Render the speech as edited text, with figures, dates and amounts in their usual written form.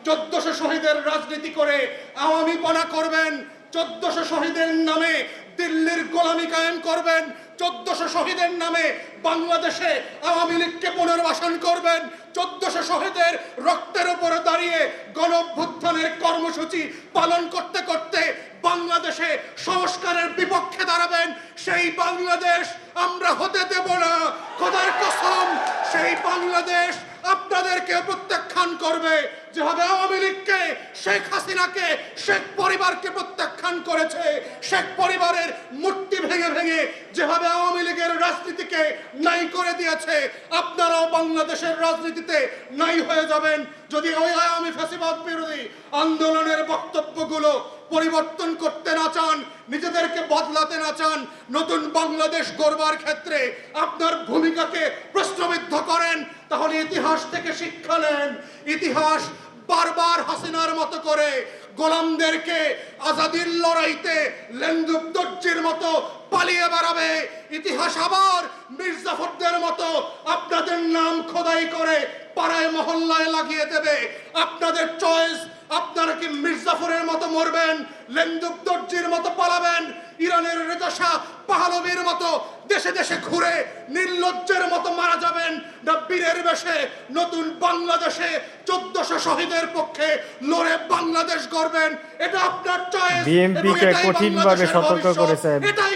1400 শহীদের রাজনীতি করে আওয়ামীপনা করবেন, 1400 শহীদের নামে দিল্লির গোলামি কায়েম করবেন, 1400 শহীদের নামে বাংলাদেশে আওয়ামী লীগকে পুনর্বাসন করবেন, 1400 শহীদের রক্তের উপরে দাঁড়িয়ে গণঅভ্যুত্থানের কর্মসূচি পালন করতে করতে বাংলাদেশে সংস্কারের বিপক্ষে দাঁড়াবেন। সেই বাংলাদেশ আমরা হতে দেব না, খোদার কসম। সেই বাংলাদেশ আপনাদেরকে প্রত্যাখ্যান করবে, যেভাবে আওয়ামী লীগকে, শেখ হাসিনাকে, শেখ পরিবারকে প্রত্যাখ্যান করেছে। শেখ পরিবারের মূর্তি ভেঙে ভেঙে যেভাবে আওয়ামী লীগের রাজনীতিকে নাই করে দিয়েছে, আপনারাও বাংলাদেশের রাজনীতিতে নাই হয়ে যাবেন যদি ওই আওয়ামী ফ্যাসিবাদ বিরোধী আন্দোলনের বক্তব্যগুলো পরিবর্তন করতে না চান, নিজেদেরকে বদলাতে না চান, নতুন বাংলাদেশ গড়বার ক্ষেত্রে আপনার ভূমিকাকে প্রশ্নবিদ্ধ করেন, তাহলে ইতিহাস থেকে শিক্ষা নেন। ইতিহাস বারবার হাসিনার মতো করে গোলামদেরকে আজাদির লড়াইতে লেন্দুক দর্জির মতো পালিয়ে বেড়াবে। ইতিহাস আবার মির্জাফরদের মতো আপনাদের নাম খোদাই করে পাড়ায় মহল্লায় লাগিয়ে দেবে। আপনাদের চয়েস, আপনারা কি মির্জাফরের মতো মরবেন, লেন্দুক দর্জির মতো পালাবেন, ইরানের রেজা শাহ পাহলভীর মতো দেশে দেশে ঘুরে নির্লজ্জের মতো মারা যাবেন, না বীরের বেশে নতুন বাংলাদেশে 1400 শহীদের পক্ষে লড়ে বাংলাদেশ গড়বেন? এটা আপনার চয়েস। বিএনপিকে কঠিনভাবে সতর্ক করেছেন। এটাই